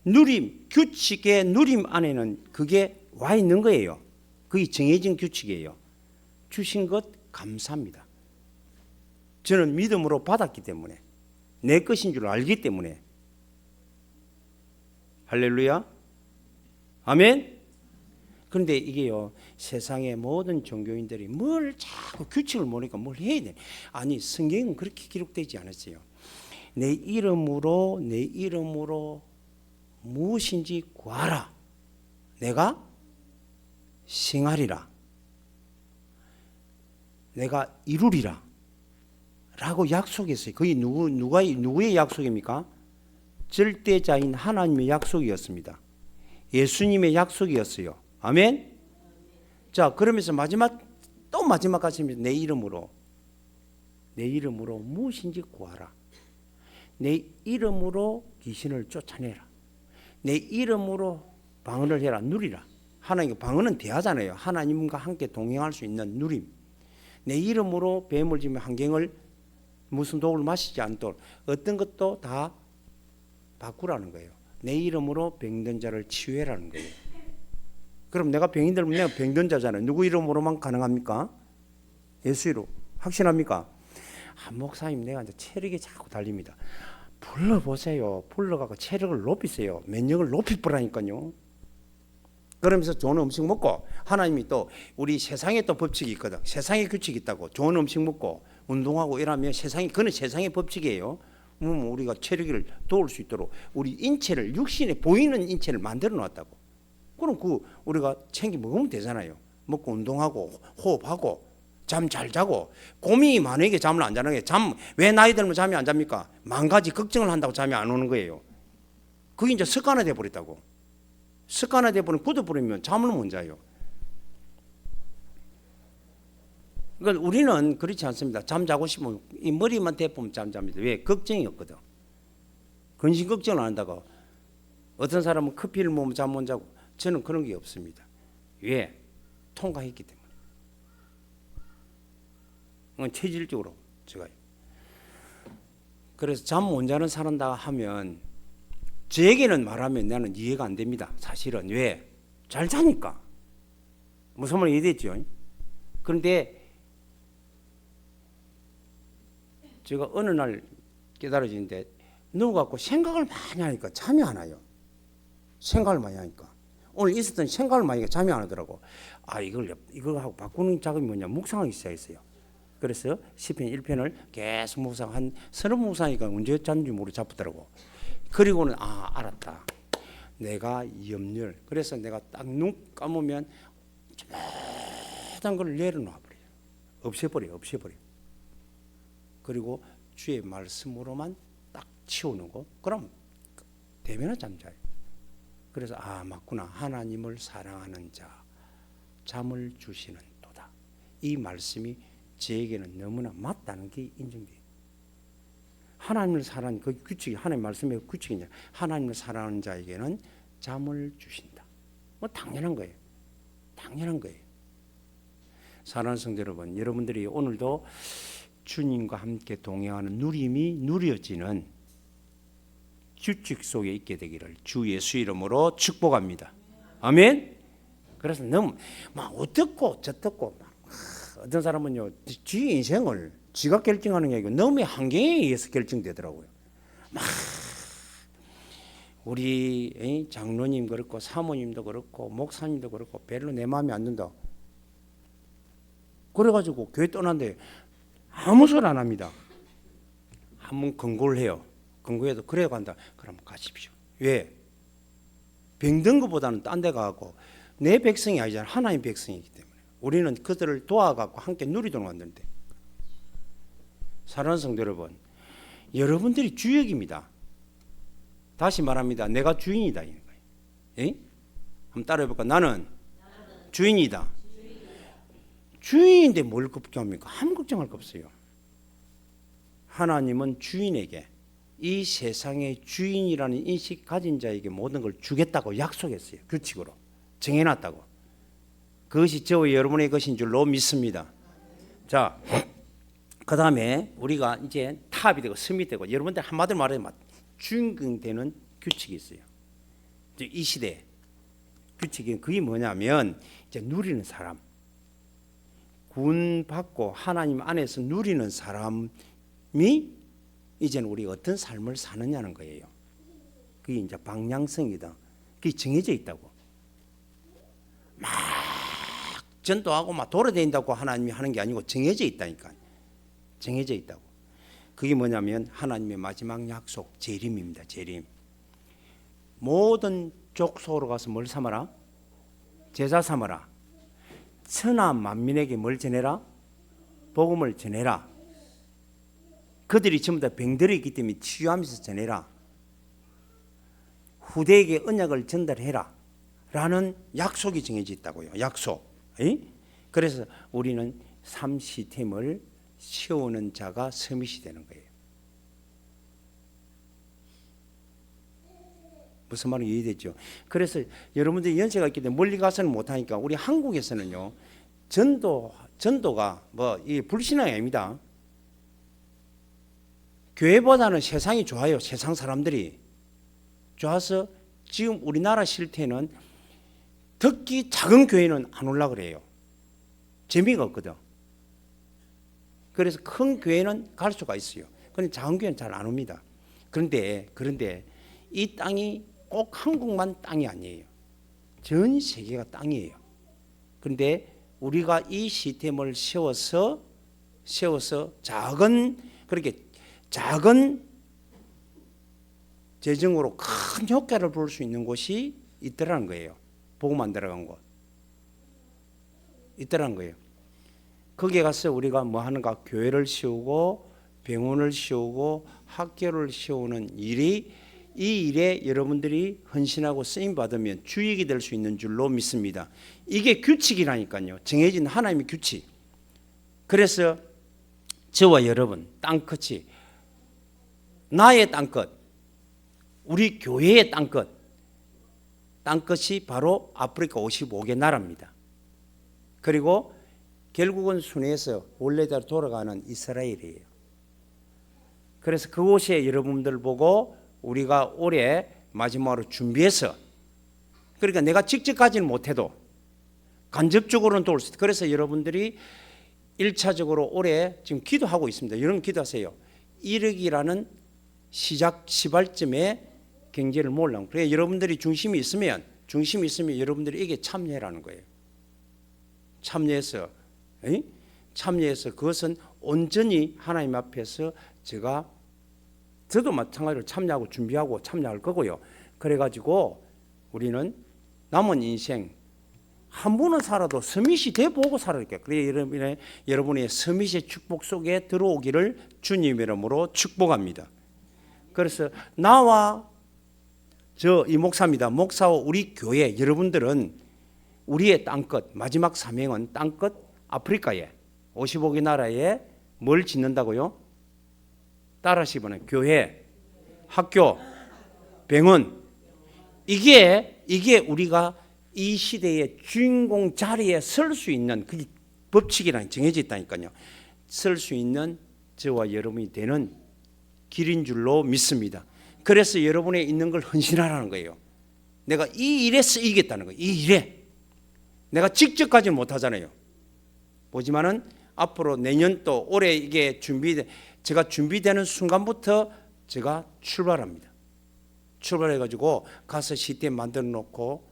누림, 규칙의 누림 안에는 그게 와 있는 거예요. 그게 정해진 규칙이에요. 주신 것 감사합니다. 저는 믿음으로 받았기 때문에 내 것인 줄 알기 때문에 할렐루야 아멘. 그런데 이게요 세상의 모든 종교인들이 뭘 자꾸 규칙을 모르니까 뭘 해야 돼. 아니 성경은 그렇게 기록되지 않았어요. 내 이름으로 무엇인지 구하라 내가 행하리라 내가 이루리라 라고 약속했어요. 그게 누구의 약속입니까? 절대자인 하나님의 약속이었습니다. 예수님의 약속이었어요. 아멘. 자 그러면서 마지막까지 내 이름으로 무엇인지 구하라. 내 이름으로 귀신을 쫓아내라. 내 이름으로 방언을 해라. 누리라. 하나님 방언은 대하잖아요. 하나님과 함께 동행할 수 있는 누림. 내 이름으로 뱀을 지면 환경을 무슨 독을 마시지 않도록 어떤 것도 다 바꾸라는 거예요. 내 이름으로 병든 자를 치유해라는 거예요. 그럼 내가 병이 들면 내가 병든 자잖아요. 누구 이름으로만 가능합니까? 예수 이름. 확신합니까? 목사님 내가 이제 체력이 자꾸 달립니다. 불러보세요. 불러가고 체력을 높이세요. 면역을 높이보라니까요. 그러면서 좋은 음식 먹고 하나님이 또 우리 세상에 또 법칙이 있거든. 세상에 규칙이 있다고. 좋은 음식 먹고 운동하고 이러면 그건 세상의 법칙이에요. 우리가 체력을 도울 수 있도록 우리 인체를 육신에 보이는 인체를 만들어 놨다고. 그럼 우리가 챙겨 먹으면 되잖아요. 먹고 운동하고 호흡하고 잠 잘 자고 고민이 많으니까 잠을 안 자는 거예요. 왜 나이 들면 잠이 안 잡니까? 만 가지 걱정을 한다고 잠이 안 오는 거예요. 그게 이제 습관화돼 버렸다고. 습관화돼 버리면 굳어버리면 잠을 못 자요. 그러니까 우리는 그렇지 않습니다. 잠 자고 싶으면 이 머리만 대보면 잠 잡니다. 왜? 걱정이 없거든. 근심 걱정을 안 한다고. 어떤 사람은 커피를 먹으면 잠 못 자고 저는 그런 게 없습니다. 왜? 통과했기 때문에. 체질적으로 제가. 그래서 잠 못 자는 사람다 하면 저에게는 말하면 나는 이해가 안 됩니다. 사실은 왜? 잘 자니까. 무슨 말인지 이해됐죠? 그런데 제가 어느 날 깨달아지는데 누워갖고 생각을 많이 하니까 잠이 안 와요. 생각을 많이 하니까. 오늘 있었던 생각을 많이 하니까 잠이 안 오더라고. 이걸 하고 바꾸는 작업이 뭐냐. 묵상하기 시작했어요. 그래서 시편 1편을 계속 묵상 한 30번 묵상하니까 언제 잤는지 모르고 잡더라고. 그리고는 알았다. 내가 염려를. 그래서 내가 딱 눈 감으면 모든 걸 내려놔 버려요. 없애버려. 그리고 주의 말씀으로만 딱 치워놓고 그럼 되면은 잠자요. 그래서 맞구나. 하나님을 사랑하는 자 잠을 주시는 도다. 이 말씀이 저에게는 너무나 맞다는 게 인정돼요. 하나님을 사랑하는 그 규칙이 하나님 말씀의 규칙이냐. 하나님을 사랑하는 자에게는 잠을 주신다. 당연한 거예요. 사랑하는 성도 여러분, 여러분들이 오늘도 주님과 함께 동행하는 누림이 누려지는 규칙 속에 있게 되기를 주 예수 이름으로 축복합니다. 아멘. 그래서 너무 어떻고 저떻고 어떤 사람은요 지 인생을 지가 결정하는 게 아니고 너무 환경에 의해서 결정되더라고요. 우리 장로님 그렇고 사모님도 그렇고 목사님도 그렇고 별로 내 마음에 안 든다. 그래가지고 교회 떠난데 아무 소리 안 합니다. 한번 권고를 해요. 권고해도 그래 간다. 그럼 가십시오. 왜? 병든 것보다는 딴 데 가고 내 백성이 아니잖아. 하나님 백성이기 때문에 우리는 그들을 도와갖고 함께 누리도록 만드는데. 사랑하는 성도 여러분, 여러분들이 주역입니다. 다시 말합니다. 내가 주인이다. 에? 한번 따라해볼까? 나는 주인이다. 주인인데 뭘 걱정합니까? 아무 걱정할 거 없어요. 하나님은 주인에게, 이 세상의 주인이라는 인식 가진 자에게 모든 걸 주겠다고 약속했어요. 규칙으로 정해놨다고. 그것이 저와 여러분의 것인 줄로 믿습니다. 자, 그 다음에 우리가 이제 탑이 되고 섬이 되고, 여러분들 한마디로 말하면 주인공 되는 규칙이 있어요. 이 시대 규칙이 그게 뭐냐면, 이제 누리는 사람, 구원 받고 하나님 안에서 누리는 사람이 이제는 우리가 어떤 삶을 사느냐는 거예요. 그게 이제 방향성이다. 그게 정해져 있다고. 막 전도하고 막 돌아다닌다고 하나님이 하는 게 아니고 정해져 있다니까. 정해져 있다고. 그게 뭐냐면 하나님의 마지막 약속, 재림입니다. 재림. 모든 족속으로 가서 뭘 삼아라? 제자 삼아라. 천하 만민에게 뭘 전해라? 복음을 전해라. 그들이 전부 다 병들어 있기 때문에 치유하면서 전해라. 후대에게 언약을 전달해라. 라는 약속이 정해져 있다고요. 약속. 그래서 우리는 삶 시스템을 세우는 자가 서밋이 되는 거예요. 무슨 말인지 이해되죠? 그래서 여러분들이 연세가 있기 때문에 멀리 가서는 못하니까, 우리 한국에서는요, 전도가 뭐 이 불신앙이 아닙니다. 교회보다는 세상이 좋아요. 세상 사람들이 좋아서 지금 우리나라 실태는 특히 작은 교회는 안 오려고 그래요. 재미가 없거든. 그래서 큰 교회는 갈 수가 있어요. 그런데 작은 교회는 잘 안 옵니다. 그런데 이 땅이 꼭 한국만 땅이 아니에요. 전 세계가 땅이에요. 그런데 우리가 이 시스템을 세워서 그렇게 작은 재정으로 큰 효과를 볼 수 있는 곳이 있더라는 거예요. 보고만 들어간 곳 있더라는 거예요. 거기에 가서 우리가 뭐 하는가? 교회를 세우고 병원을 세우고 학교를 세우는 일이, 이 일에 여러분들이 헌신하고 쓰임 받으면 주익이 될 수 있는 줄로 믿습니다. 이게 규칙이라니까요. 정해진 하나님의 규칙. 그래서 저와 여러분 땅끝이, 나의 땅끝, 우리 교회의 땅끝이 바로 아프리카 55개 나라입니다. 그리고 결국은 순회에서 원래대로 돌아가는 이스라엘이에요. 그래서 그곳에 여러분들 보고 우리가 올해 마지막으로 준비해서, 그러니까 내가 직접 가지는 못해도 간접적으로는 도울 수 있어요. 그래서 여러분들이 1차적으로 올해 지금 기도하고 있습니다. 여러분 기도하세요. 1억이라는 시발점에 경제를 모으려고. 그래 여러분들이 중심이 있으면 여러분들이 이게 참여라는 거예요. 참여해서 그것은 온전히 하나님 앞에서 저도 마찬가지로 참여하고 준비하고 참여할 거고요. 그래가지고 우리는 남은 인생 한 번은 살아도 서밋이 돼 보고 살아야. 그래 여러분의 서밋의 축복 속에 들어오기를 주님 이름으로 축복합니다. 그래서 나와 이 목사입니다. 목사와 우리 교회 여러분들은 우리의 땅끝, 마지막 사명은 땅끝 아프리카에 55개 나라에 뭘 짓는다고요? 따라하시면 교회, 학교, 병원. 이게 우리가 이 시대의 주인공 자리에 설 수 있는 그 법칙이랑 정해져 있다니까요. 설 수 있는 저와 여러분이 되는 길인 줄로 믿습니다. 그래서 여러분의 있는 걸 헌신하라는 거예요. 내가 이 일에 쓰이겠다는 거예요. 이 일에. 내가 직접 가지는 못하잖아요. 보지만은 앞으로 내년 또 올해 이게 제가 준비되는 순간부터 제가 출발합니다. 출발해가지고 가서 시스템 만들어 놓고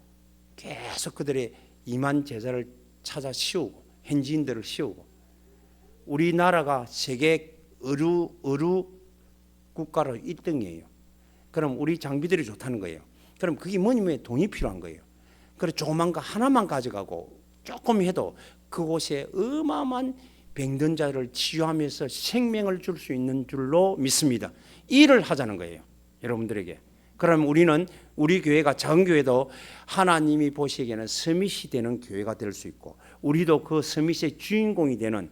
계속 그들의 2만 제자를 찾아 씌우고 현지인들을 씌우고, 우리나라가 세계 의료 국가로 1등이에요. 그럼 우리 장비들이 좋다는 거예요. 그럼 그게 뭐냐면 돈이 필요한 거예요. 그래서 조그만 거 하나만 가져가고 조금 해도 그곳에 어마어마한 병든 자를 치유하면서 생명을 줄 수 있는 줄로 믿습니다. 일을 하자는 거예요. 여러분들에게. 그럼 우리는 우리 교회가 작은 교회도 하나님이 보시기에는 서밋이 되는 교회가 될 수 있고, 우리도 그 서밋의 주인공이 되는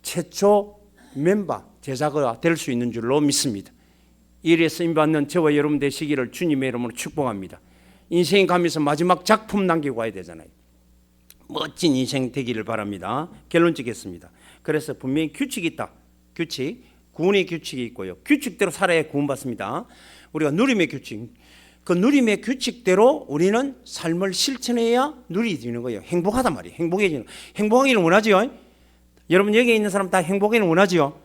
최초 멤버 제자가 될 수 있는 줄로 믿습니다. 일에 쓰임받는 저와 여러분 되시기를 주님의 이름으로 축복합니다. 인생이 가면서 마지막 작품 남기고 가야 되잖아요. 멋진 인생 되기를 바랍니다. 결론 짓겠습니다. 그래서 분명히 규칙이 있다. 규칙, 구원의 규칙이 있고요. 규칙대로 살아야 구원받습니다. 우리가 누림의 규칙, 그 누림의 규칙대로 우리는 삶을 실천해야 누리지는 거예요. 행복하단 말이에요. 행복하기를 원하지요. 여러분 여기 있는 사람 다 행복하기를 원하지요.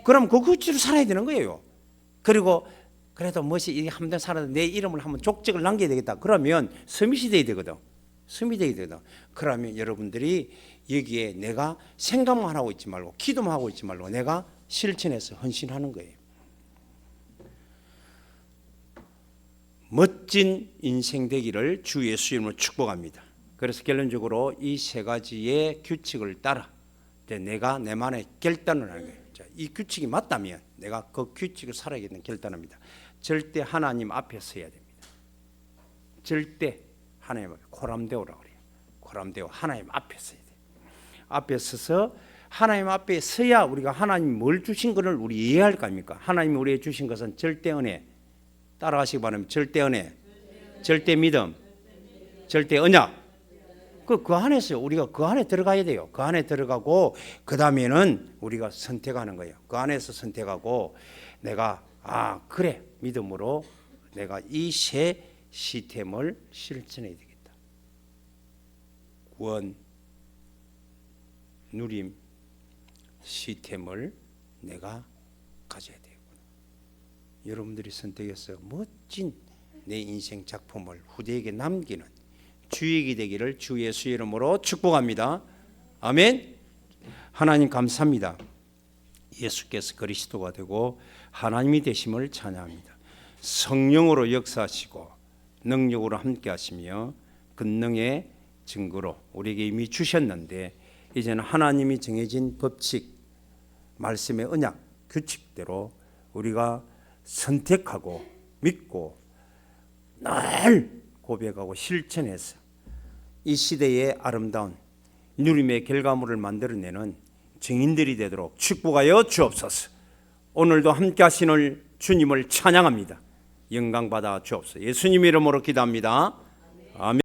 그럼 그 규칙으로 살아야 되는 거예요. 그리고 그래도 뭐시 한번 살아도 내 이름을 한번 족적을 남겨야 되겠다. 그러면 서밋이 돼야 되거든. 서밋이 돼야 되거든. 그러면 여러분들이 여기에 내가 생각만 하고 있지 말고 기도만 하고 있지 말고 내가 실천해서 헌신하는 거예요. 멋진 인생 되기를 주 예수 이름으로 축복합니다. 그래서 결론적으로 이 세 가지의 규칙을 따라 내가 내만의 결단을 하는 거예요. 자, 이 규칙이 맞다면 내가 그 규칙을 살아야겠다는 결단합니다. 절대 하나님 앞에 서야 됩니다. 절대 하나님 앞에 코람데오라고 그래요. 코람데오, 하나님 앞에 서야 돼요. 앞에 서서 하나님 앞에 서야 우리가 하나님 뭘 주신 것을 우리 이해할 거 아닙니까? 하나님이 우리에게 주신 것은 절대 은혜, 따라가시기 바랍니다. 절대 은혜, 절대 믿음, 절대 언약. 그 안에서 우리가 그 안에 들어가야 돼요. 그 안에 들어가고 그 다음에는 우리가 선택하는 거예요. 그 안에서 선택하고 내가 그래 믿음으로 내가 이 세 시스템을 실천해야 되겠다. 구원, 누림 시스템을 내가 가져야 되겠구나. 여러분들이 선택해서 멋진 내 인생 작품을 후대에게 남기는 주역이 되기를 주 예수 이름으로 축복합니다. 아멘. 하나님 감사합니다. 예수께서 그리스도가 되고 하나님이 되심을 찬양합니다. 성령으로 역사하시고 능력으로 함께 하시며 권능의 증거로 우리에게 이미 주셨는데 이제는 하나님이 정해진 법칙, 말씀의 언약, 규칙대로 우리가 선택하고 믿고 늘 고백하고 실천해서 이 시대의 아름다운 누림의 결과물을 만들어내는 증인들이 되도록 축복하여 주옵소서. 오늘도 함께 하시는 주님을 찬양합니다. 영광 받아 주옵소서. 예수님 이름으로 기도합니다. 아멘.